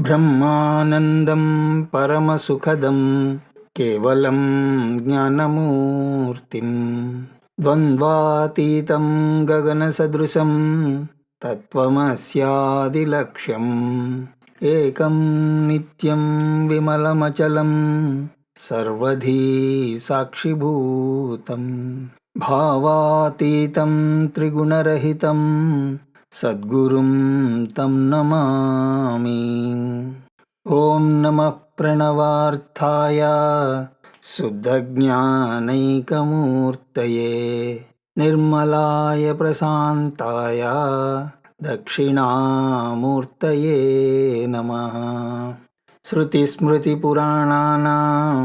బ్రహ్మానందం పరమసుఖదం కేవలం జ్ఞానమూర్తిం ద్వంద్వాతీతం గగనసదృశం తత్వమస్యాదిలక్ష్యం ఏకం నిత్యం విమలమచలం సర్వధీ సాక్షిభూతం భావాతీతం త్రిగుణరహితం సద్గురుం తం నమామి. ఓం నమః ప్రణవార్థాయ శుద్ధజ్ఞానైకమూర్తయే నిర్మలాయ ప్రశాంతాయ దక్షిణామూర్తయే నమః. శృతిస్మృతిపురాణానాం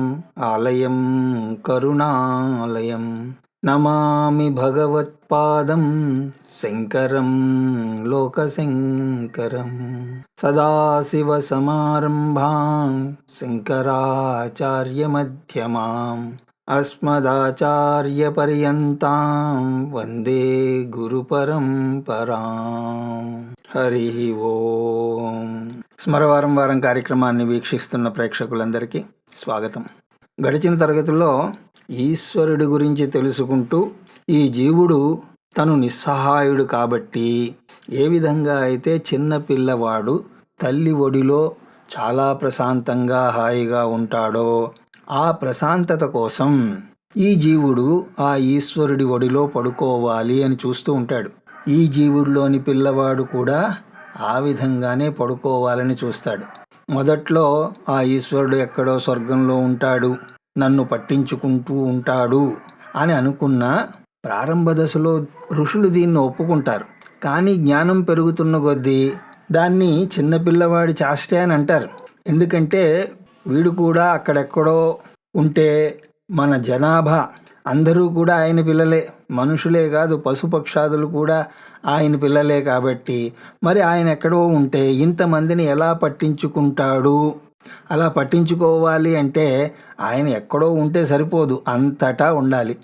ఆలయం కరుణాలయం నమామి భగవత్పాదం శంకరం లోకశంకరం. సదాశివసమారంభాం శంకరాచార్యమధ్యమాం అస్మదాచార్యపర్యంతాం వందే గురుపరంపరాం. హరి ఓం. స్మరవారం వారం కార్యక్రమాన్ని వీక్షిస్తున్న ప్రేక్షకులందరికీ స్వాగతం. గడిచిన తరగతుల్లో ఈశ్వరుడి గురించి తెలుసుకుంటూ ఈ జీవుడు తను నిస్సహాయుడు కాబట్టి ఏ విధంగా అయితే చిన్న పిల్లవాడు తల్లి ఒడిలో చాలా ప్రశాంతంగా హాయిగా ఉంటాడో ఆ ప్రశాంతత కోసం ఈ జీవుడు ఆ ఈశ్వరుడి ఒడిలో పడుకోవాలి అని చూస్తూ ఉంటాడు. ఈ జీవుడిలోని పిల్లవాడు కూడా ఆ విధంగానే పడుకోవాలని చూస్తాడు. మొదట్లో ఆ ఈశ్వరుడు ఎక్కడో స్వర్గంలో ఉంటాడు, నన్ను పట్టించుకుంటూ ఉంటాడు అని అనుకున్న ప్రారంభ దశలో ఋషులు దీన్ని ఒప్పుకుంటారు. కానీ జ్ఞానం పెరుగుతున్న కొద్దీ దాన్ని చిన్నపిల్లవాడి చేష్టే అని అంటారు. ఎందుకంటే వీడు కూడా అక్కడెక్కడో ఉంటే మన జనాభా అందరూ కూడా ఆయన పిల్లలే, మనుషులే కాదు పశుపక్షాదులు కూడా ఆయన పిల్లలే కాబట్టి మరి ఆయన ఎక్కడో ఉంటే ఇంతమందిని ఎలా పట్టించుకుంటాడు? అలా పట్టించుకోవాలి అంటే ఆయన ఎక్కడో ఉంటే సరిపోదు, అంతటా ఉండాలి.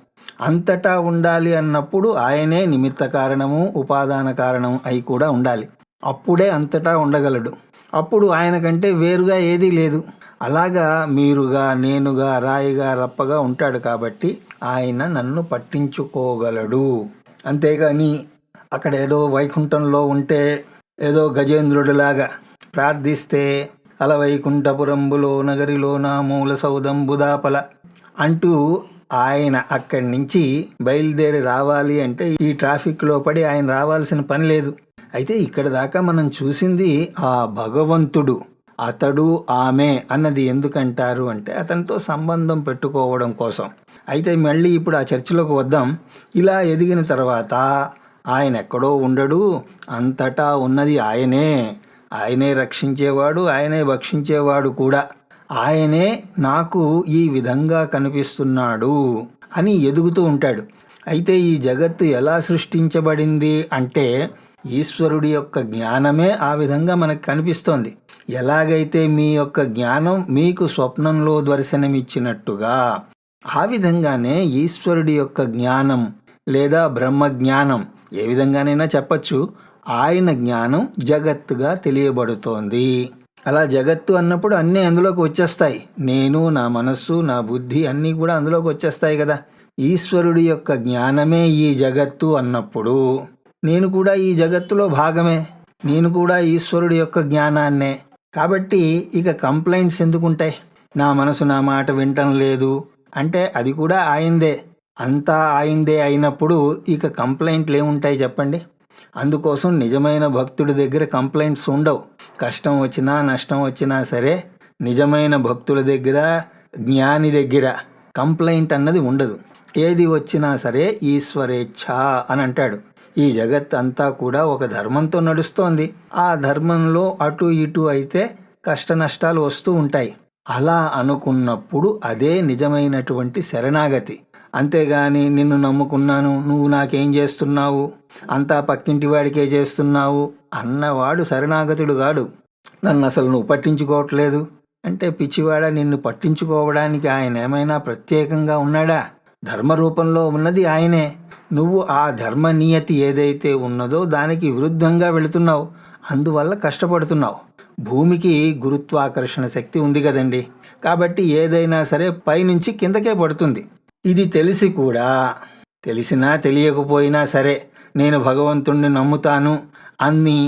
అంతటా ఉండాలి అన్నప్పుడు ఆయనే నిమిత్త కారణము ఉపాదాన కారణం అయి కూడా ఉండాలి. అప్పుడే అంతటా ఉండగలడు. అప్పుడు ఆయన కంటే వేరుగా ఏదీ లేదు. అలాగా మీరుగా నేనుగా రాయిగా రప్పగా ఉంటాడు కాబట్టి ఆయన నన్ను పట్టించుకోగలడు. అంతేగాని అక్కడ ఏదో వైకుంఠంలో ఉంటే ఏదో గజేంద్రుడిలాగా ప్రార్థిస్తే అల వైకుంఠపురంబులో నగరిలో నా మూల సౌదంబుదాపల అంటూ ఆయన అక్కడి నుంచి బయలుదేరి రావాలి అంటే ఈ ట్రాఫిక్లో పడి ఆయన రావాల్సిన పని లేదు. అయితే ఇక్కడ దాకా మనం చూసింది ఆ భగవంతుడు, అతడు ఆమె అన్నది ఎందుకంటారు అంటే అతనితో సంబంధం పెట్టుకోవడం కోసం. అయితే మళ్ళీ ఇప్పుడు ఆ చర్చలోకి వద్దాం. ఇలా ఎదిగిన తర్వాత ఆయన ఎక్కడో ఉండడు, అంతటా ఉన్నది ఆయనే. ఆయనే రక్షించేవాడు, ఆయనే భక్షించేవాడు కూడా. ఆయనే నాకు ఈ విధంగా కనిపిస్తున్నాడు అని ఎదుగుతూ ఉంటాడు. అయితే ఈ జగత్తు ఎలా సృష్టించబడింది అంటే ఈశ్వరుడి యొక్క జ్ఞానమే ఆ విధంగా మనకు కనిపిస్తోంది. ఎలాగైతే మీ యొక్క జ్ఞానం మీకు స్వప్నంలో దర్శనమిచ్చినట్టుగా ఆ విధంగానే ఈశ్వరుడి యొక్క జ్ఞానం లేదా బ్రహ్మజ్ఞానం ఏ విధంగానైనా చెప్పచ్చు, ఆయన జ్ఞానం జగత్తుగా తెలియబడుతోంది. అలా జగత్తు అన్నప్పుడు అన్నీ అందులోకి వచ్చేస్తాయి. నేను, నా మనస్సు, నా బుద్ధి అన్నీ కూడా అందులోకి వచ్చేస్తాయి కదా. ఈశ్వరుడి యొక్క జ్ఞానమే ఈ జగత్తు అన్నప్పుడు నేను కూడా ఈ జగత్తులో భాగమే, నేను కూడా ఈశ్వరుడి యొక్క జ్ఞానాన్నే. కాబట్టి ఇక కంప్లైంట్స్ ఎందుకుంటాయి? నా మనసు నా మాట వింటం లేదు అంటే అది కూడా ఆయందే. అంతా ఆయందే అయినప్పుడు ఇక కంప్లైంట్లు ఏముంటాయి చెప్పండి? అందుకోసం నిజమైన భక్తుడి దగ్గర కంప్లైంట్స్ ఉండవు. కష్టం వచ్చినా నష్టం వచ్చినా సరే నిజమైన భక్తుల దగ్గర, జ్ఞాని దగ్గర కంప్లైంట్ అన్నది ఉండదు. ఏది వచ్చినా సరే ఈశ్వరేచ్ఛ అని అంటాడు. ఈ జగత్ అంతా కూడా ఒక ధర్మంతో నడుస్తోంది. ఆ ధర్మంలో అటు ఇటు అయితే కష్ట నష్టాలు వస్తూ ఉంటాయి. అలా అనుకున్నప్పుడు అదే నిజమైనటువంటి శరణాగతి. అంతేగాని నిన్ను నమ్ముకున్నాను, నువ్వు నాకేం చేస్తున్నావు, అంతా పక్కింటి వాడికే చేస్తున్నావు అన్నవాడు శరణాగతుడు కాడు. నన్ను అసలు నువ్వు పట్టించుకోవట్లేదు అంటే పిచ్చివాడ, నిన్ను పట్టించుకోవడానికి ఆయన ఏమైనా ప్రత్యేకంగా ఉన్నాడా? ధర్మరూపంలో ఉన్నది ఆయనే. నువ్వు ఆ ధర్మనీయతి ఏదైతే ఉన్నదో దానికి విరుద్ధంగా వెళుతున్నావు, అందువల్ల కష్టపడుతున్నావు. భూమికి గురుత్వాకర్షణ శక్తి ఉంది కదండి. కాబట్టి ఏదైనా సరే పైనుంచి కిందకే పడుతుంది. ఇది తెలిసి కూడా, తెలిసినా తెలియకపోయినా సరే నేను భగవంతుణ్ణి నమ్ముతాను అన్ని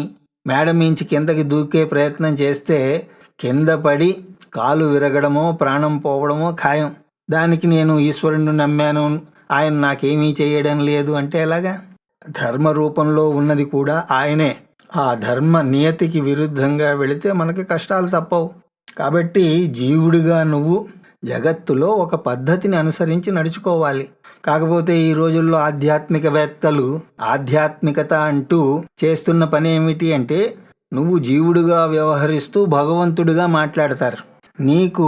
మేడ మించి కిందకి దూకే ప్రయత్నం చేస్తే కింద పడి కాలు విరగడమో ప్రాణం పోవడమో ఖాయం. దానికి నేను ఈశ్వరుణ్ణి నమ్మాను, ఆయన నాకేమీ చేయడం లేదు అంటే ఎలాగా? ధర్మ రూపంలో ఉన్నది కూడా ఆయనే. ఆ ధర్మ నియతికి విరుద్ధంగా వెళితే మనకి కష్టాలు తప్పవు. కాబట్టి జీవుడిగా నువ్వు జగత్తులో ఒక పద్ధతిని అనుసరించి నడుచుకోవాలి. కాకపోతే ఈ రోజుల్లో ఆధ్యాత్మికవేత్తలు ఆధ్యాత్మికత అంటూ చేస్తున్న పని ఏమిటి అంటే, నువ్వు జీవుడిగా వ్యవహరిస్తూ భగవంతుడిగా మాట్లాడతారు. నీకు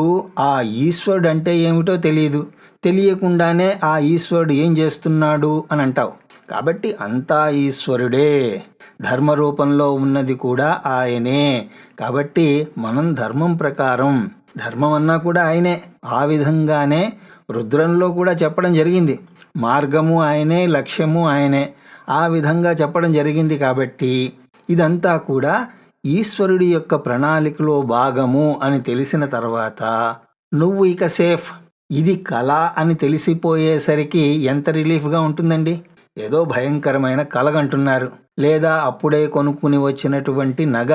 ఆ ఈశ్వరుడు అంటే ఏమిటో తెలియదు, తెలియకుండానే ఆ ఈశ్వరుడు ఏం చేస్తున్నాడు అని అంటావు. కాబట్టి అంతా ఈశ్వరుడే, ధర్మరూపంలో ఉన్నది కూడా ఆయనే. కాబట్టి మనం ధర్మం ప్రకారం, ధర్మం అన్నా కూడా ఆయనే. ఆ విధంగానే రుద్రంలో కూడా చెప్పడం జరిగింది, మార్గము ఆయనే, లక్ష్యము ఆయనే. ఆ విధంగా చెప్పడం జరిగింది. కాబట్టి ఇదంతా కూడా ఈశ్వరుడి యొక్క ప్రణాళికలో భాగము అని తెలిసిన తర్వాత నువ్వు ఇక సేఫ్. ఇది కళ అని తెలిసిపోయేసరికి ఎంత రిలీఫ్గా ఉంటుందండి. ఏదో భయంకరమైన కలగంటున్నారు, లేదా అప్పుడే కొనుక్కుని వచ్చినటువంటి నగ,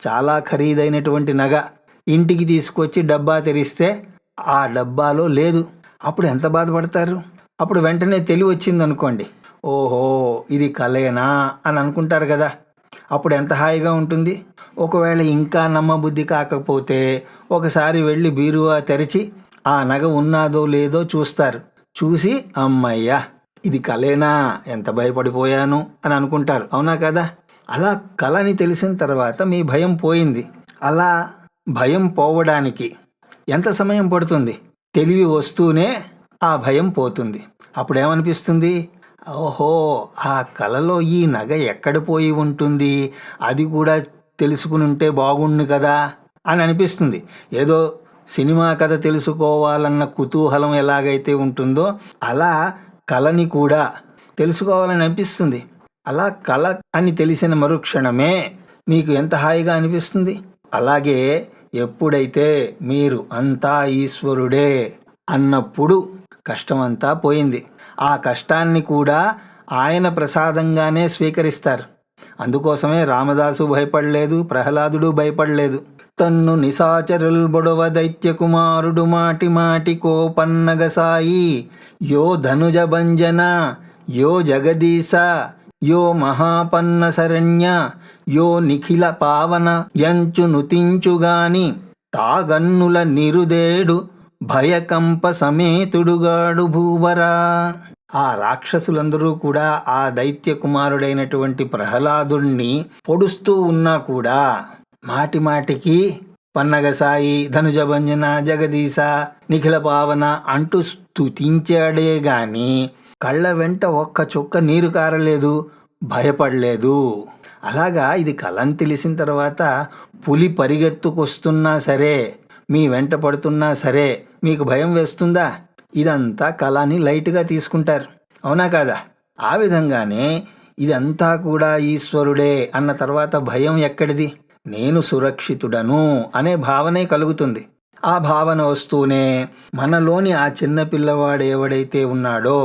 చాలా ఖరీదైనటువంటి నగ ఇంటికి తీసుకొచ్చి డబ్బా తెరిస్తే ఆ డబ్బాలో లేదు. అప్పుడు ఎంత బాధపడతారు? అప్పుడు వెంటనే తెలివి వచ్చింది అనుకోండి, ఓహో ఇది కలేనా అని అనుకుంటారు కదా. అప్పుడు ఎంత హాయిగా ఉంటుంది. ఒకవేళ ఇంకా నమ్మబుద్ధి కాకపోతే ఒకసారి వెళ్ళి బీరువా తెరిచి ఆ నగ ఉన్నాదో లేదో చూస్తారు. చూసి అమ్మయ్యా ఇది కలేనా, ఎంత భయపడిపోయాను అని అనుకుంటారు. అవునా కదా? అలా కలని తెలిసిన తర్వాత మీ భయం పోయింది. అలా భయం పోవడానికి ఎంత సమయం పడుతుంది? తెలివి వస్తూనే ఆ భయం పోతుంది. అప్పుడు ఏమనిపిస్తుంది? ఓహో ఆ కలలో ఈ నగ ఎక్కడ పోయి ఉంటుంది, అది కూడా తెలుసుకుని ఉంటే బాగుండు కదా అని అనిపిస్తుంది. ఏదో సినిమా కథ తెలుసుకోవాలన్న కుతూహలం ఎలాగైతే ఉంటుందో అలా కళని కూడా తెలుసుకోవాలని అనిపిస్తుంది. అలా కళ అని తెలిసిన మరుక్షణమే మీకు ఎంత హాయిగా అనిపిస్తుంది. అలాగే ఎప్పుడైతే మీరు అంతా ఈశ్వరుడే అన్నప్పుడు కష్టమంతా పోయింది. ఆ కష్టాన్ని కూడా ఆయన ప్రసాదంగానే స్వీకరిస్తారు. అందుకోసమే రామదాసు భయపడలేదు, ప్రహ్లాదుడు భయపడలేదు. తన్ను నిశాచరుల్ బొడవ దైత్య కుమారుడు మాటి మాటి కోపన్నగసాయి, యో ధనుజ భంజన, యో జగదీశ, యో మహాపన్న శరణ్య, యో నిఖిల పావన యంచు నుతించుగాని, తాగన్నుల నిరుదేడు భయకంప సమేతుడుగాడు భూవరా. ఆ రాక్షసులందరూ కూడా ఆ దైత్య కుమారుడైనటువంటి ప్రహ్లాదుణ్ణి పొడుస్తూ ఉన్నా కూడా మాటి మాటికి పన్నగసాయి, ధనుజభంజన, జగదీశ, నిఖిల పావన అంటూ స్తుతించాడే గాని కళ్ళ వెంట ఒక్క చుక్క నీరు కారలేదు, భయపడలేదు. అలాగా ఇది కలని తెలిసిన తర్వాత పులి పరిగెత్తుకొస్తున్నా సరే, మీ వెంట పడుతున్నా సరే మీకు భయం వేస్తుందా? ఇదంతా కళని లైట్గా తీసుకుంటారు. అవునా కాదా? ఆ విధంగానే ఇదంతా కూడా ఈశ్వరుడే అన్న తర్వాత భయం ఎక్కడిది? నేను సురక్షితుడను అనే భావనే కలుగుతుంది. ఆ భావన వస్తూనే మనలోని ఆ చిన్న పిల్లవాడు ఎవడైతే ఉన్నాడో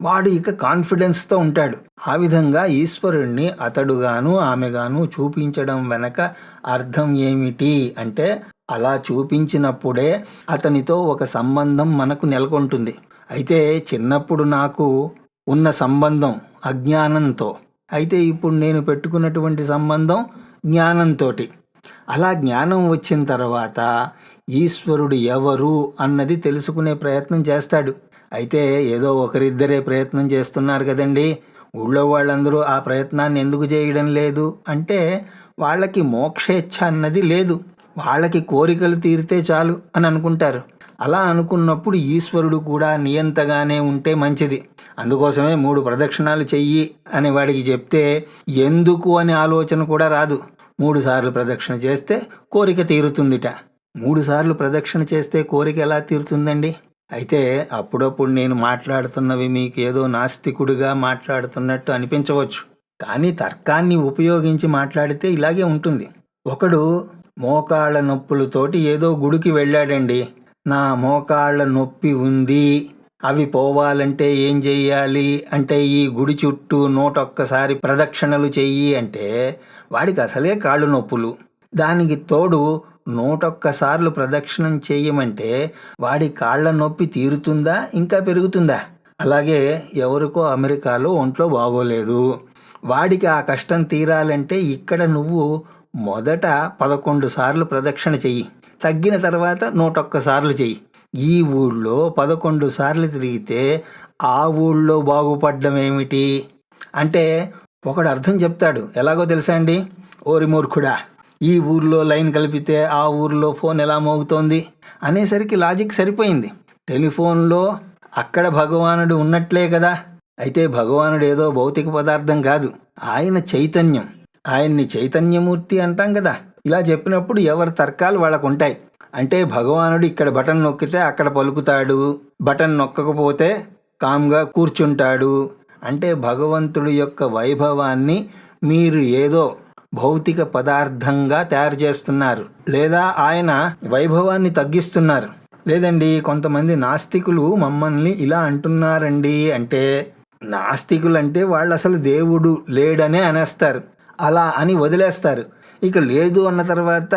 వాడు ఇక కాన్ఫిడెన్స్తో ఉంటాడు. ఆ విధంగా ఈశ్వరుణ్ణి అతడుగాను ఆమెగాను చూపించడం వెనక అర్థం ఏమిటి అంటే, అలా చూపించినప్పుడే అతనితో ఒక సంబంధం మనకు నెలకొంటుంది. అయితే చిన్నప్పుడు నాకు ఉన్న సంబంధం అజ్ఞానంతో, అయితే ఇప్పుడు నేను పెట్టుకున్నటువంటి సంబంధం జ్ఞానంతో. అలా జ్ఞానం వచ్చిన తర్వాత ఈశ్వరుడు ఎవరు అన్నది తెలుసుకునే ప్రయత్నం చేస్తాడు. అయితే ఏదో ఒకరిద్దరే ప్రయత్నం చేస్తున్నారు కదండి, ఊళ్ళో వాళ్ళందరూ ఆ ప్రయత్నాన్ని ఎందుకు చేయడం లేదు అంటే, వాళ్ళకి మోక్షేచ్ఛ అన్నది లేదు. వాళ్ళకి కోరికలు తీరితే చాలు అని అనుకుంటారు. అలా అనుకున్నప్పుడు ఈశ్వరుడు కూడా నియంతగానే ఉంటే మంచిది. అందుకోసమే 3 ప్రదక్షిణాలు చెయ్యి అని వాడికి చెప్తే ఎందుకు అని ఆలోచన కూడా రాదు. 3 సార్లు ప్రదక్షిణ చేస్తే కోరిక తీరుతుందిట. 3 సార్లు ప్రదక్షిణ చేస్తే కోరిక ఎలా తీరుతుందండి? అయితే అప్పుడప్పుడు నేను మాట్లాడుతున్నవి మీకు ఏదో నాస్తికుడిగా మాట్లాడుతున్నట్టు అనిపించవచ్చు. కానీ తర్కాన్ని ఉపయోగించి మాట్లాడితే ఇలాగే ఉంటుంది. ఒకడు మోకాళ్ళ నొప్పులతోటి ఏదో గుడికి వెళ్ళాడండి. నా మోకాళ్ళ నొప్పి ఉంది, అవి పోవాలంటే ఏం చెయ్యాలి అంటే ఈ గుడి చుట్టూ 101 ప్రదక్షిణలు చెయ్యి అంటే వాడికి అసలే కాళ్ళు నొప్పులు. దానికి తోడు 101 ప్రదక్షిణం చెయ్యమంటే వాడి కాళ్ళ నొప్పి తీరుతుందా ఇంకా పెరుగుతుందా? అలాగే ఎవరికో అమెరికాలో ఒంట్లో బాగోలేదు, వాడికి ఆ కష్టం తీరాలంటే ఇక్కడ నువ్వు మొదట 11 ప్రదక్షిణ చెయ్యి, తగ్గిన తర్వాత 101 చెయ్యి. ఈ ఊళ్ళో 11 తిరిగితే ఆ ఊళ్ళో బాగుపడ్డం ఏమిటి అంటే ఒకడు అర్థం చెప్తాడు. ఎలాగో తెలుసా అండి? ఓరి మూర్ఖుడా, ఈ ఊర్లో లైన్ కలిపితే ఆ ఊర్లో ఫోన్ ఎలా మోగుతోంది అనేసరికి లాజిక్ సరిపోయింది. టెలిఫోన్లో అక్కడ భగవానుడు ఉన్నట్లే కదా. అయితే భగవానుడు ఏదో భౌతిక పదార్థం కాదు, ఆయన చైతన్యం. ఆయన్ని చైతన్యమూర్తి అంటాం కదా. ఇలా చెప్పినప్పుడు ఎవరి తర్కాలు వాళ్ళకు ఉంటాయి. అంటే భగవానుడు ఇక్కడ బటన్ నొక్కితే అక్కడ పలుకుతాడు, బటన్ నొక్కకపోతే కామ్గా కూర్చుంటాడు. అంటే భగవంతుడి యొక్క వైభవాన్ని మీరు ఏదో భౌతిక పదార్థంగా తయారు చేస్తున్నారు, లేదా ఆయన వైభవాన్ని తగ్గిస్తున్నారు. లేదండి, కొంతమంది నాస్తికులు మమ్మల్ని ఇలా అంటున్నారండి అంటే, నాస్తికులు అంటే వాళ్ళు అసలు దేవుడు లేడనే అనేస్తారు. అలా అని వదిలేస్తారు. ఇక లేదు అన్న తర్వాత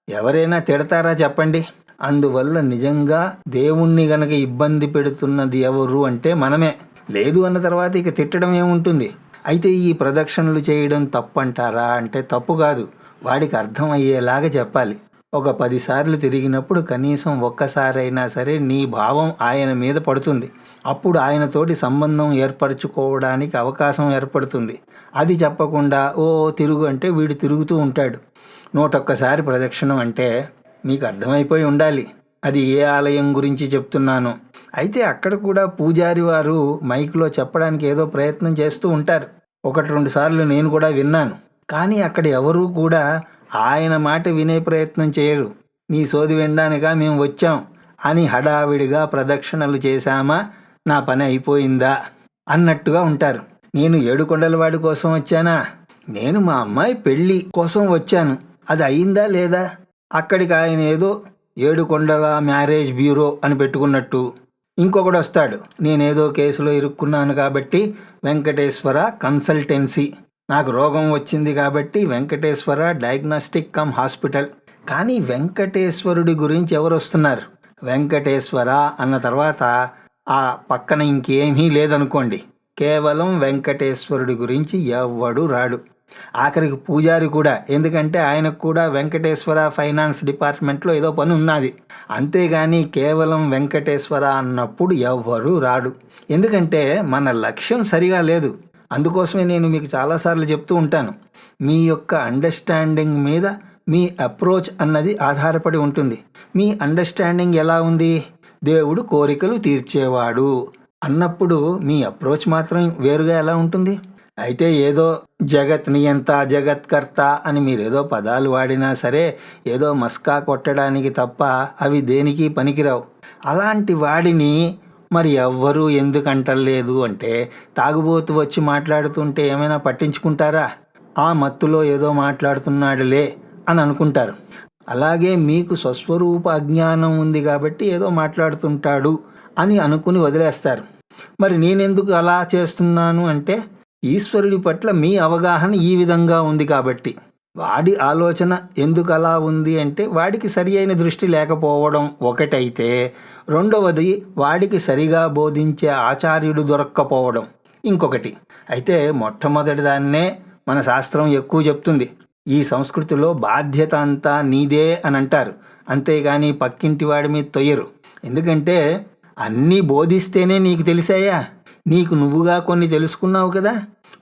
ఎవరైనా తిడతారా చెప్పండి? అందువల్ల నిజంగా దేవుణ్ణి గనక ఇబ్బంది పెడుతున్నది ఎవరు అంటే మనమే. లేదు అన్న తర్వాత ఇక తిట్టడం ఏముంటుంది? అయితే ఈ ప్రదక్షిణలు చేయడం తప్పు అంటారా అంటే తప్పు కాదు, వాడికి అర్థమయ్యేలాగా చెప్పాలి. ఒక 10 తిరిగినప్పుడు కనీసం ఒక్కసారైనా సరే నీ భావం ఆయన మీద పడుతుంది. అప్పుడు ఆయనతోటి సంబంధం ఏర్పరచుకోవడానికి అవకాశం ఏర్పడుతుంది. అది చెప్పకుండా ఓ తిరుగు అంటే వీడు తిరుగుతూ ఉంటాడు. 101 ప్రదక్షిణం అంటే మీకు అర్థమైపోయి ఉండాలి అది ఏ ఆలయం గురించి చెప్తున్నాను. అయితే అక్కడ కూడా పూజారి వారు మైక్లో చెప్పడానికి ఏదో ప్రయత్నం చేస్తూ ఉంటారు. 1-2 సార్లు నేను కూడా విన్నాను. కానీ అక్కడ ఎవరూ కూడా ఆయన మాట వినే ప్రయత్నం చేయరు. నీ సోది వినడానికా మేము వచ్చాం అని హడావిడిగా ప్రదక్షిణలు చేశామా, నా పని అయిపోయిందా అన్నట్టుగా ఉంటారు. నేను ఏడుకొండలవాడి కోసం వచ్చానా? నేను మా అమ్మాయి పెళ్ళి కోసం వచ్చాను, అది అయిందా లేదా? అక్కడికి ఆయన ఏదో ఏడుకొండల మ్యారేజ్ బ్యూరో అని పెట్టుకున్నట్టు. ఇంకొకడు వస్తాడు, నేనేదో కేసులో ఇరుక్కున్నాను కాబట్టి వెంకటేశ్వర కన్సల్టెన్సీ, నాకు రోగం వచ్చింది కాబట్టి వెంకటేశ్వర డయాగ్నోస్టిక్ కమ్ హాస్పిటల్. కానీ వెంకటేశ్వరుడి గురించి ఎవరు వస్తున్నారు? వెంకటేశ్వర అన్న తర్వాత ఆ పక్కన ఇంకేమీ లేదనుకోండి, కేవలం వెంకటేశ్వరుడి గురించి ఎవ్వడు రాడు. ఆఖరికి పూజారి కూడా, ఎందుకంటే ఆయనకు కూడా వెంకటేశ్వర ఫైనాన్స్ డిపార్ట్మెంట్లో ఏదో పని ఉన్నది. అంతేగాని కేవలం వెంకటేశ్వర అన్నప్పుడు ఎవ్వరూ రాడు. ఎందుకంటే మన లక్ష్యం సరిగా లేదు. అందుకోసమే నేను మీకు చాలాసార్లు చెప్తూ ఉంటాను, మీ యొక్క అండర్స్టాండింగ్ మీద మీ అప్రోచ్ అన్నది ఆధారపడి ఉంటుంది. మీ అండర్స్టాండింగ్ ఎలా ఉంది? దేవుడు కోరికలు తీర్చేవాడు అన్నప్పుడు మీ అప్రోచ్ మాత్రం వేరుగా ఎలా ఉంటుంది? అయితే ఏదో జగత్ నియంత జగత్కర్త అని మీరేదో పదాలు వాడినా సరే ఏదో మస్కా కొట్టడానికి తప్ప అవి దేనికి పనికిరావు. అలాంటి వాడిని మరి ఎవ్వరూ ఎందుకంటలేదు అంటే, తాగుబోతు వచ్చి మాట్లాడుతుంటే ఏమైనా పట్టించుకుంటారా? ఆ మత్తులో ఏదో మాట్లాడుతున్నాడులే అని అనుకుంటారు. అలాగే మీకు స్వస్వరూప అజ్ఞానం ఉంది కాబట్టి ఏదో మాట్లాడుతుంటాడు అని అనుకుని వదిలేస్తారు. మరి నేనెందుకు అలా చేస్తున్నాను అంటే, ఈశ్వరుడి పట్ల మీ అవగాహన ఈ విధంగా ఉంది కాబట్టి. వాడి ఆలోచన ఎందుకు అలా ఉంది అంటే, వాడికి సరి అయిన దృష్టి లేకపోవడం ఒకటైతే, రెండవది వాడికి సరిగా బోధించే ఆచార్యుడు దొరక్కపోవడం ఇంకొకటి. అయితే మొట్టమొదటి దాన్నే మన శాస్త్రం ఎక్కువ చెప్తుంది. ఈ సంస్కృతిలో బాధ్యత అంతా నీదే అని అంటారు, అంతేగాని పక్కింటి వాడి మీద తొయ్యరు. ఎందుకంటే అన్నీ బోధిస్తేనే నీకు తెలిసాయా? నీకు నువ్వుగా కొన్ని తెలుసుకున్నావు కదా.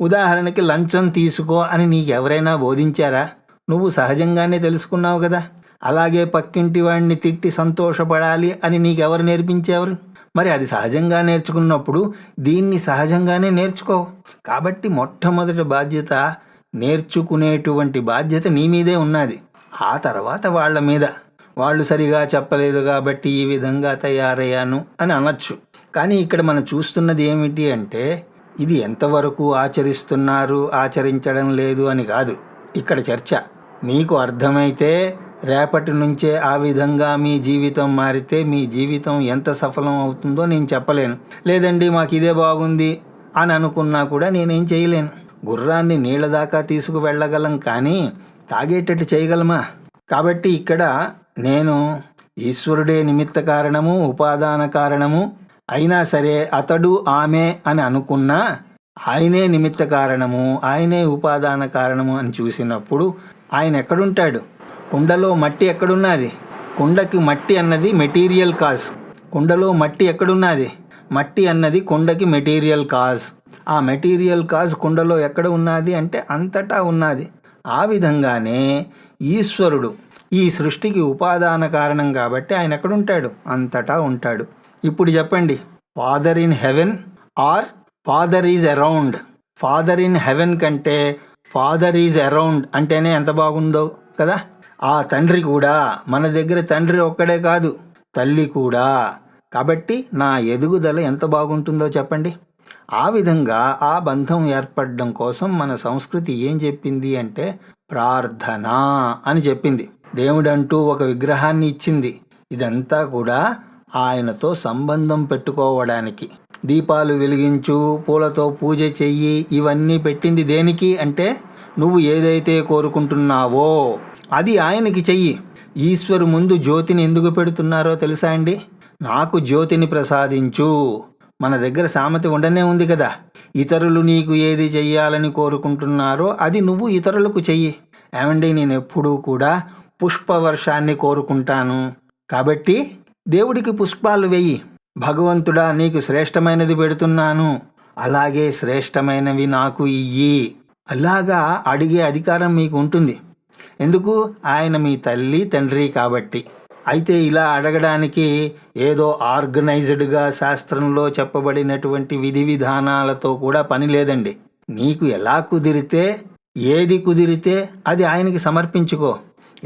ఉదాహరణకి లంచం తీసుకో అని నీకు ఎవరైనా బోధించారా? నువ్వు సహజంగానే తెలుసుకున్నావు కదా. అలాగే పక్కింటి వాడిని తిట్టి సంతోషపడాలి అని నీకెవరు నేర్పించేవారు? మరి అది సహజంగా నేర్చుకున్నప్పుడు దీన్ని సహజంగానే నేర్చుకో. కాబట్టి మొట్టమొదటి బాధ్యత, నేర్చుకునేటువంటి బాధ్యత నీ మీదే ఉన్నది. ఆ తర్వాత వాళ్ళ మీద. వాళ్ళు సరిగా చెప్పలేదు కాబట్టి ఈ విధంగా తయారయ్యాను అని అనొచ్చు. కానీ ఇక్కడ మనం చూస్తున్నది ఏమిటి అంటే, ఇది ఎంతవరకు ఆచరిస్తున్నారు, ఆచరించడం లేదు అని కాదు ఇక్కడ చర్చ. మీకు అర్థమైతే రేపటి నుంచే ఆ విధంగా మీ జీవితం మారితే మీ జీవితం ఎంత సఫలం అవుతుందో నేను చెప్పలేను. లేదండి మాకు ఇదే బాగుంది అని అనుకున్నా కూడా నేనేం చేయలేను. గుర్రాన్ని నీళ్ళ దాకా తీసుకువెళ్ళగలం కానీ తాగేటట్టు చేయగలమా? కాబట్టి ఇక్కడ నేను ఈశ్వరుడే నిమిత్త కారణము, ఉపాదాన కారణము అయినా సరే అతడు ఆమె అని అనుకున్నా ఆయనే నిమిత్త కారణము, ఆయనే ఉపాదాన కారణము అని చూసినప్పుడు ఆయన ఎక్కడుంటాడు? కుండలో మట్టి ఎక్కడున్నది? కుండకి మట్టి అన్నది మెటీరియల్ కాజ్. కుండలో మట్టి ఎక్కడున్నది? మట్టి అన్నది కుండకి మెటీరియల్ కాజ్. ఆ మెటీరియల్ కాజ్ కుండలో ఎక్కడ ఉన్నది అంటే అంతటా ఉన్నది. ఆ విధంగానే ఈశ్వరుడు ఈ సృష్టికి ఉపాదాన కారణం కాబట్టి ఆయన ఎక్కడుంటాడు? అంతటా ఉంటాడు. ఇప్పుడు చెప్పండి, father in heaven or father is around? Father in heaven కంటే ఫాదర్ ఈజ్ అరౌండ్ అంటేనే ఎంత బాగుందో కదా. ఆ తండ్రి కూడా మన దగ్గర తండ్రి ఒక్కడే కాదు, తల్లి కూడా. కాబట్టి నా ఎదుగుదల ఎంత బాగుంటుందో చెప్పండి. ఆ విధంగా ఆ బంధం ఏర్పడడం కోసం మన సంస్కృతి ఏం చెప్పింది అంటే ప్రార్థన అని చెప్పింది. దేవుడంటూ ఒక విగ్రహాన్ని ఇచ్చింది. ఇదంతా కూడా ఆయనతో సంబంధం పెట్టుకోవడానికి. దీపాలు వెలిగించు, పూలతో పూజ చెయ్యి, ఇవన్నీ పెట్టింది దేనికి అంటే నువ్వు ఏదైతే కోరుకుంటున్నావో అది ఆయనకి చెయ్యి. ఈశ్వరు ముందు జ్యోతిని ఎందుకు పెడుతున్నారో తెలుసా అండి? నాకు జ్యోతిని ప్రసాదించు. మన దగ్గర సామెత ఉండనే ఉంది కదా, ఇతరులు నీకు ఏది చెయ్యాలని కోరుకుంటున్నారో అది నువ్వు ఇతరులకు చెయ్యి. ఏమండి, నేను ఎప్పుడూ కూడా పుష్పవర్షాన్ని కోరుకుంటాను. కాబట్టి దేవుడికి పుష్పాలు వెయ్యి. భగవంతుడా నీకు శ్రేష్టమైనది పెడుతున్నాను, అలాగే శ్రేష్టమైనవి నాకు ఇయ్యి. అలాగా అడిగే అధికారం మీకు ఉంటుంది. ఎందుకు? ఆయన మీ తల్లి తండ్రి కాబట్టి. అయితే ఇలా అడగడానికి ఏదో ఆర్గనైజ్డ్గా శాస్త్రంలో చెప్పబడినటువంటి విధి విధానాలతో కూడా పని లేదండి. నీకు ఎలా కుదిరితే, ఏది కుదిరితే అది ఆయనకి సమర్పించుకో.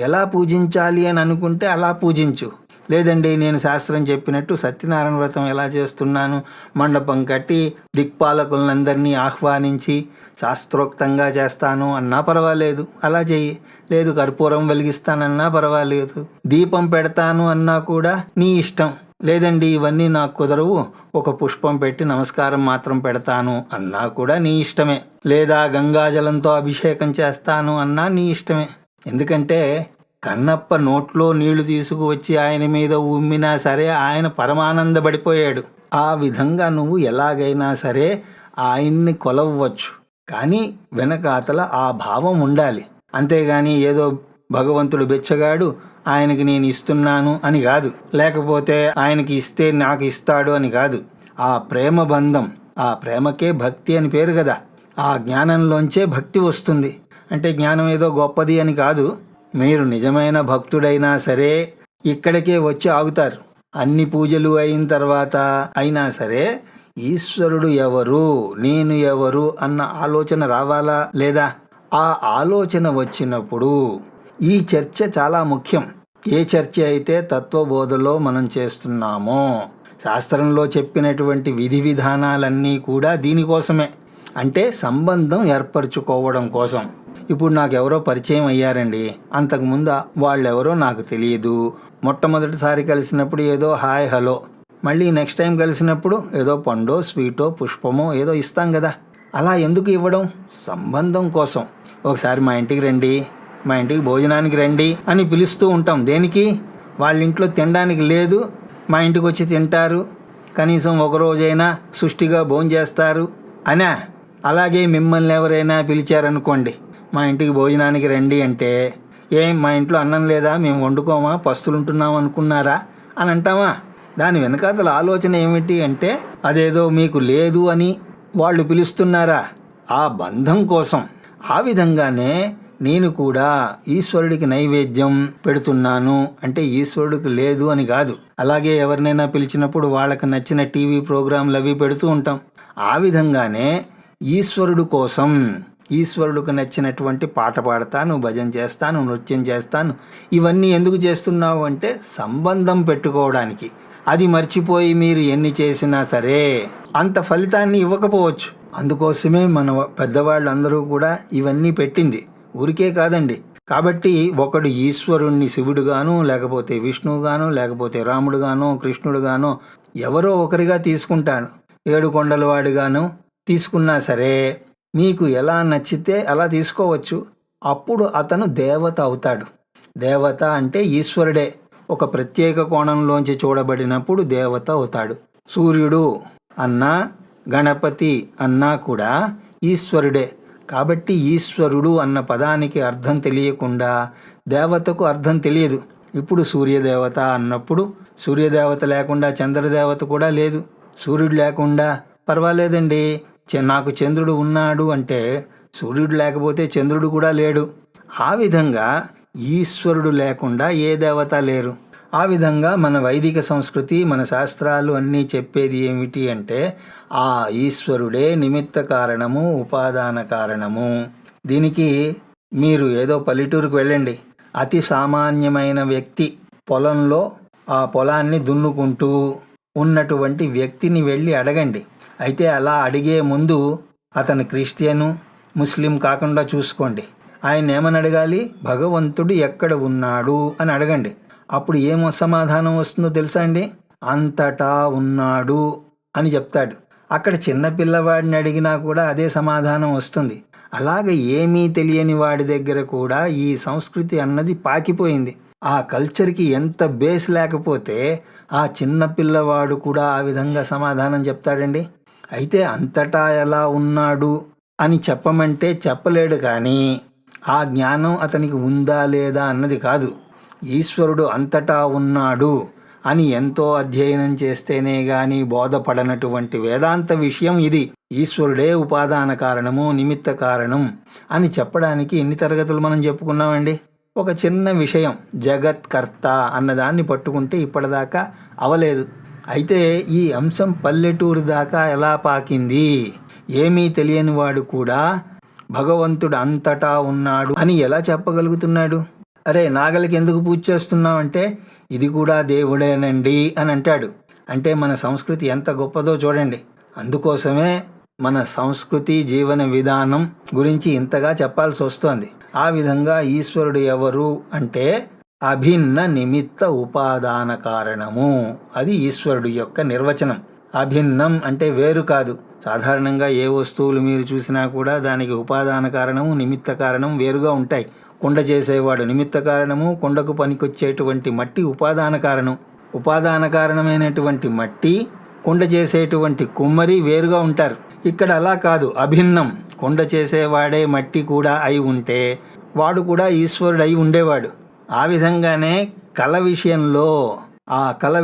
ఎలా పూజించాలి అని అనుకుంటే అలా పూజించు. లేదండి నేను శాస్త్రం చెప్పినట్టు సత్యనారాయణ వ్రతం ఎలా చేస్తున్నాను, మండపం కట్టి దిక్పాలకులందరినీ ఆహ్వానించి శాస్త్రోక్తంగా చేస్తాను అన్నా పర్వాలేదు, అలా చెయ్యి. లేదు కర్పూరం వెలిగిస్తానన్నా పర్వాలేదు, దీపం పెడతాను అన్నా కూడా నీ ఇష్టం. లేదండి ఇవన్నీ నాకు కుదరవు, ఒక పుష్పం పెట్టి నమస్కారం మాత్రం పెడతాను అన్నా కూడా నీ ఇష్టమే. లేదా గంగాజలంతో అభిషేకం చేస్తాను అన్నా నీ ఇష్టమే. ఎందుకంటే కన్నప్ప నోట్లో నీళ్లు తీసుకువచ్చి ఆయన మీద ఉమ్మినా సరే ఆయన పరమానందపడిపోయాడు. ఆ విధంగా నువ్వు ఎలాగైనా సరే ఆయన్ని కొలవచ్చు, కానీ వెనకాతల ఆ భావం ఉండాలి. అంతేగాని ఏదో భగవంతుడు బెచ్చగాడు ఆయనకి నేను ఇస్తున్నాను అని కాదు, లేకపోతే ఆయనకి ఇస్తే నాకు ఇస్తాడు అని కాదు. ఆ ప్రేమ బంధం, ఆ ప్రేమకే భక్తి అని పేరు కదా. ఆ జ్ఞానంలోంచే భక్తి వస్తుంది. అంటే జ్ఞానం ఏదో గొప్పది అని కాదు. మీరు నిజమైన భక్తుడైనా సరే ఇక్కడికే వచ్చి ఆగుతారు. అన్ని పూజలు అయిన తర్వాత అయినా సరే ఈశ్వరుడు ఎవరు, నేను ఎవరు అన్న ఆలోచన రావాలా లేదా? ఆ ఆలోచన వచ్చినప్పుడు ఈ చర్చ చాలా ముఖ్యం. ఏ చర్చ అయితే తత్వబోధలో మనం చేస్తున్నామో, శాస్త్రంలో చెప్పినటువంటి విధి విధానాలన్నీ కూడా దీనికోసమే. అంటే సంబంధం ఏర్పరచుకోవడం కోసం. ఇప్పుడు నాకెవరో పరిచయం అయ్యారండి, అంతకుముందు వాళ్ళెవరో నాకు తెలియదు. మొట్టమొదటిసారి కలిసినప్పుడు ఏదో హాయ్ హలో, మళ్ళీ నెక్స్ట్ టైం కలిసినప్పుడు ఏదో పండో స్వీటో పుష్పమో ఏదో ఇస్తాం కదా. అలా ఎందుకు ఇవ్వడం? సంబంధం కోసం. ఒకసారి మా ఇంటికి రండి, మా ఇంటికి భోజనానికి రండి అని పిలుస్తూ ఉంటాం. దేనికి? వాళ్ళ ఇంట్లో తినడానికి లేదు, మా ఇంటికి వచ్చి తింటారు, కనీసం ఒకరోజైనా సుష్టిగా భోంచేస్తారు అనా? అలాగే మిమ్మల్ని ఎవరైనా పిలిచారనుకోండి, మా ఇంటికి భోజనానికి రండి అంటే, ఏం మా ఇంట్లో అన్నం లేదా, మేము వండుకోమా, పస్తులుంటున్నాం అనుకున్నారా అని అంటామా? దాని వెనకాతల ఆలోచన ఏమిటి అంటే అదేదో మీకు లేదు అని వాళ్ళు పిలుస్తున్నారా? ఆ బంధం కోసం. ఆ విధంగానే నేను కూడా ఈశ్వరుడికి నైవేద్యం పెడుతున్నాను అంటే ఈశ్వరుడికి లేదు అని కాదు. అలాగే ఎవరినైనా పిలిచినప్పుడు వాళ్ళకి నచ్చిన టీవీ ప్రోగ్రాంలు అవి పెడుతూ ఉంటాం. ఆ విధంగానే ఈశ్వరుడు కోసం, ఈశ్వరుడికి నచ్చినటువంటి పాట పాడతాను, భజన చేస్తాను, నృత్యం చేస్తాను. ఇవన్నీ ఎందుకు చేస్తున్నావు అంటే సంబంధం పెట్టుకోవడానికి. అది మర్చిపోయి మీరు ఎన్ని చేసినా సరే అంత ఫలితాన్ని ఇవ్వకపోవచ్చు. అందుకోసమే మన పెద్దవాళ్ళందరూ కూడా ఇవన్నీ పెట్టింది. ఊరికే కాదండి, కాబట్టి ఒకడు ఈశ్వరుణ్ణి శివుడుగాను, లేకపోతే విష్ణువుగాను, లేకపోతే రాముడుగాను, కృష్ణుడుగాను ఎవరో ఒకరిగా తీసుకుంటాడు. 7 కొండల వాడిగాను తీసుకున్నా సరే మీకు ఎలా నచ్చితే అలా తీసుకోవచ్చు. అప్పుడు అతను దేవత అవుతాడు. దేవత అంటే ఈశ్వరుడే ఒక ప్రత్యేక కోణంలోంచి చూడబడినప్పుడు దేవత అవుతాడు. సూర్యుడు అన్నా, గణపతి అన్నా కూడా ఈశ్వరుడే. కాబట్టి ఈశ్వరుడు అన్న పదానికి అర్థం తెలియకుండా దేవతకు అర్థం తెలియదు. ఇప్పుడు సూర్యదేవత అన్నప్పుడు సూర్యదేవత లేకుండా చంద్రదేవత కూడా లేదు. సూర్యుడు లేకుండా పర్వాలేదండి, నాకు చంద్రుడు ఉన్నాడు అంటే సూర్యుడు లేకపోతే చంద్రుడు కూడా లేడు. ఆ విధంగా ఈశ్వరుడు లేకుండా ఏ దేవత లేరు. ఆ విధంగా మన వైదిక సంస్కృతి, మన శాస్త్రాలు అన్నీ చెప్పేది ఏమిటి అంటే ఆ ఈశ్వరుడే నిమిత్త కారణము, ఉపాదాన కారణము. దీనికి మీరు ఏదో పల్లెటూరుకు వెళ్ళండి, అతి సామాన్యమైన వ్యక్తి పొలంలో ఆ పొలాన్ని దున్నుకుంటూ ఉన్నటువంటి వ్యక్తిని వెళ్ళి అడగండి. అయితే అలా అడిగే ముందు అతను క్రిస్టియను, ముస్లిం కాకుండా చూసుకోండి. ఆయన ఏమని అడగాలి? భగవంతుడు ఎక్కడ ఉన్నాడు అని అడగండి. అప్పుడు ఏమో సమాధానం వస్తుందో తెలుసా అండి? అంతటా ఉన్నాడు అని చెప్తాడు. అక్కడ చిన్నపిల్లవాడిని అడిగినా కూడా అదే సమాధానం వస్తుంది. అలాగే ఏమీ తెలియని వాడి దగ్గర కూడా ఈ సంస్కృతి అన్నది పాకిపోయింది. ఆ కల్చర్కి ఎంత బేస్ లేకపోతే ఆ చిన్నపిల్లవాడు కూడా ఆ విధంగా సమాధానం చెప్తాడండి. అయితే అంతటా ఎలా ఉన్నాడు అని చెప్పమంటే చెప్పలేడు, కానీ ఆ జ్ఞానం అతనికి ఉందా లేదా అన్నది కాదు. ఈశ్వరుడు అంతటా ఉన్నాడు అని ఎంతో అధ్యయనం చేస్తేనే గాని బోధపడనటువంటి వేదాంత విషయం ఇది. ఈశ్వరుడే ఉపాదాన కారణము, నిమిత్త కారణం అని చెప్పడానికి ఎన్ని తరగతులు మనం చెప్పుకున్నామండి. ఒక చిన్న విషయం జగత్కర్త అన్నదాన్ని పట్టుకుంటే ఇప్పటిదాకా అవలేదు. అయితే ఈ అంశం పల్లెటూరు దాకా ఎలా పాకింది? ఏమీ తెలియని వాడు కూడా భగవంతుడు అంతటా ఉన్నాడు అని ఎలా చెప్పగలుగుతున్నాడు? అరే, నాగలికి ఎందుకు పూజ చేస్తున్నావు అంటే ఇది కూడా దేవుడేనండి అని అంటాడు. అంటే మన సంస్కృతి ఎంత గొప్పదో చూడండి. అందుకోసమే మన సంస్కృతి, జీవన విధానం గురించి ఇంతగా చెప్పాల్సి వస్తోంది. ఆ విధంగా ఈశ్వరుడు ఎవరు అంటే అభిన్న నిమిత్త ఉపాదాన కారణము. అది ఈశ్వరుడు యొక్క నిర్వచనం. అభిన్నం అంటే వేరు కాదు. సాధారణంగా ఏ వస్తువులు మీరు చూసినా కూడా దానికి ఉపాదాన కారణము, నిమిత్త కారణం వేరుగా ఉంటాయి. కుండ చేసేవాడు నిమిత్త కారణము, కుండకు పనికొచ్చేటువంటి మట్టి ఉపాదాన కారణం. ఉపాదాన కారణమైనటువంటి మట్టి, కుండ చేసేటువంటి కుమ్మరి వేరుగా ఉంటారు. ఇక్కడ అలా కాదు, అభిన్నం. కుండ చేసేవాడే మట్టి కూడా అయి ఉంటే వాడు కూడా ఈశ్వరుడు అయి ఉండేవాడు. ఆ విధంగానే కళ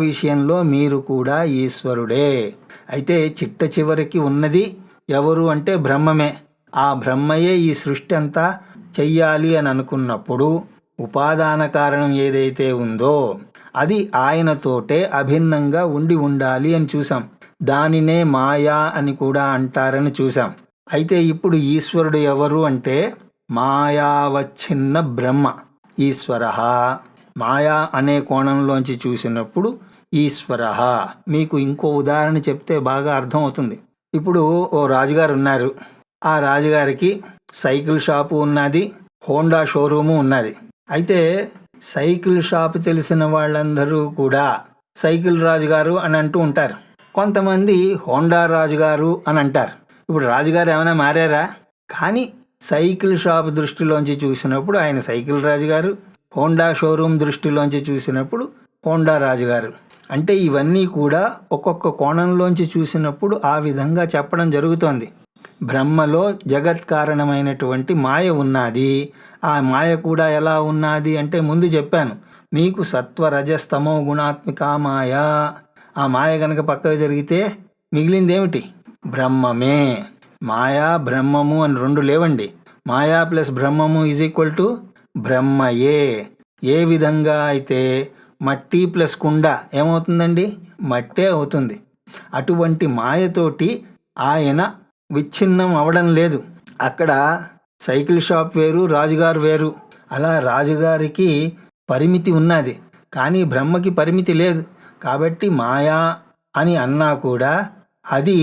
విషయంలో మీరు కూడా ఈశ్వరుడే. అయితే చిట్ట చివరికి ఉన్నది ఎవరు అంటే బ్రహ్మమే. ఆ బ్రహ్మయే ఈ సృష్టి అంతా చెయ్యాలి అని అనుకున్నప్పుడు ఉపాదాన కారణం ఏదైతే ఉందో అది ఆయనతోటే అభిన్నంగా ఉండాలి అని చూసాం. దానినే మాయా అని కూడా అంటారని చూసాం. అయితే ఇప్పుడు ఈశ్వరుడు ఎవరు అంటే మాయావచ్ఛిన్న బ్రహ్మ ఈశ్వర. మాయా అనే కోణంలోంచి చూసినప్పుడు ఈశ్వర. మీకు ఇంకో ఉదాహరణ చెప్తే బాగా అర్థమవుతుంది. ఇప్పుడు ఓ రాజుగారు ఉన్నారు. ఆ రాజుగారికి సైకిల్ షాపు ఉన్నది, హోండా షోరూము ఉన్నది. అయితే సైకిల్ షాపు తెలిసిన వాళ్ళందరూ కూడా సైకిల్ రాజుగారు అని అంటూ ఉంటారు. కొంతమంది హోండా రాజుగారు అని అంటారు. ఇప్పుడు రాజుగారు ఏమైనా మారారా? కానీ సైకిల్ షాప్ దృష్టిలోంచి చూసినప్పుడు ఆయన సైకిల్ రాజుగారు, హోండా షోరూమ్ దృష్టిలోంచి చూసినప్పుడు హోండా రాజుగారు. అంటే ఇవన్నీ కూడా ఒక్కొక్క కోణంలోంచి చూసినప్పుడు ఆ విధంగా చెప్పడం జరుగుతోంది. బ్రహ్మలో జగత్ కారణమైనటువంటి మాయ ఉన్నది. ఆ మాయ కూడా ఎలా ఉన్నది అంటే ముందు చెప్పాను మీకు, సత్వ రజస్తమో గుణాత్మిక మాయ. ఆ మాయ గనక పక్కకు జరిగితే మిగిలిందేమిటి? బ్రహ్మమే. మాయా బ్రహ్మము అని రెండు లేవండి. మాయా ప్లస్ బ్రహ్మము ఈజ్ ఈక్వల్ టు బ్రహ్మయే. ఏ విధంగా అయితే మట్టి ప్లస్ కుండ ఏమవుతుందండి? మట్టే అవుతుంది. అటువంటి మాయతోటి ఆయన విచ్ఛిన్నం అవడం లేదు. అక్కడ సైకిల్ షాప్ వేరు, రాజుగారు వేరు. అలా రాజుగారికి పరిమితి ఉన్నది, కానీ బ్రహ్మకి పరిమితి లేదు. కాబట్టి మాయా అని అన్నా కూడా అది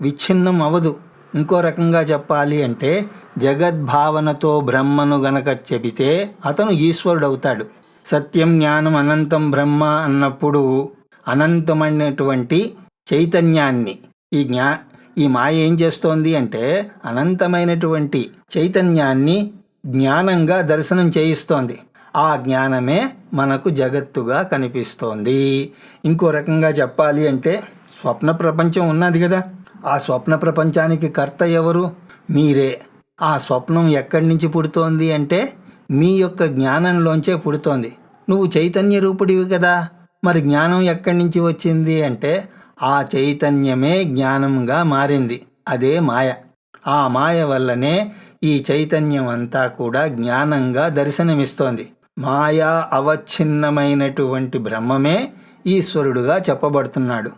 విచ్ఛిన్నం అవ్వదు. ఇంకో రకంగా చెప్పాలి అంటే జగద్భావనతో బ్రహ్మను గనక చెబితే అతను ఈశ్వరుడవుతాడు. సత్యం జ్ఞానం అనంతం బ్రహ్మ అన్నప్పుడు అనంతమైనటువంటి చైతన్యాన్ని ఈ మాయ ఏం చేస్తోంది అంటే అనంతమైనటువంటి చైతన్యాన్ని జ్ఞానంగా దర్శనం చేయిస్తోంది. ఆ జ్ఞానమే మనకు జగత్తుగా కనిపిస్తోంది. ఇంకో రకంగా చెప్పాలి అంటే స్వప్న ప్రపంచం ఉన్నది కదా, ఆ స్వప్న ప్రపంచానికి కర్త ఎవరు? మీరే. ఆ స్వప్నం ఎక్కడి నుంచి పుడుతోంది అంటే మీ యొక్క జ్ఞానంలోంచే పుడుతోంది. నువ్వు చైతన్య రూపుడివి కదా, మరి జ్ఞానం ఎక్కడి నుంచి వచ్చింది అంటే ఆ చైతన్యమే జ్ఞానంగా మారింది. అదే మాయ. ఆ మాయ వల్లనే ఈ చైతన్యం అంతా కూడా జ్ఞానంగా దర్శనమిస్తోంది. మాయా అవచ్ఛిన్నమైనటువంటి బ్రహ్మమే ఈశ్వరుడుగా చెప్పబడుతున్నాడు.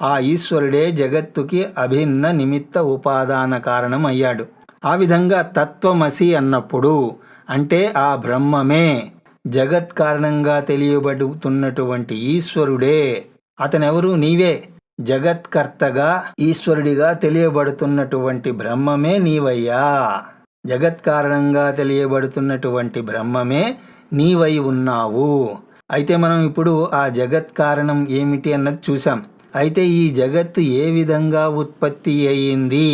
ఆ ఈశ్వరుడే జగత్తుకి అభిన్న నిమిత్త ఉపాదాన కారణం అయ్యాడు. ఆ విధంగా తత్వమసి అన్నప్పుడు అంటే ఆ బ్రహ్మమే జగత్ కారణంగా తెలియబడుతున్నటువంటి ఈశ్వరుడే. అతనెవరు? నీవే. జగత్కర్తగా ఈశ్వరుడిగా తెలియబడుతున్నటువంటి బ్రహ్మమే నీవయ్యా. జగత్ కారణంగా తెలియబడుతున్నటువంటి బ్రహ్మమే నీవై ఉన్నావు. అయితే మనం ఇప్పుడు ఆ జగత్ కారణం ఏమిటి అన్నది చూసాం. అయితే ఈ జగత్తు ఏ విధంగా ఉత్పత్తి అయ్యింది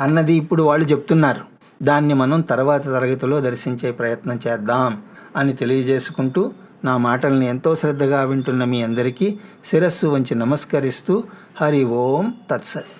అన్నది ఇప్పుడు వాళ్ళు చెప్తున్నారు. దాన్ని మనం తర్వాత తరగతిలో దర్శించే ప్రయత్నం చేద్దాం అని తెలియజేసుకుంటూ నా మాటల్ని ఎంతో శ్రద్ధగా వింటున్న మీ అందరికీ శిరస్సు వంచి నమస్కరిస్తూ హరి ఓం తత్సత్.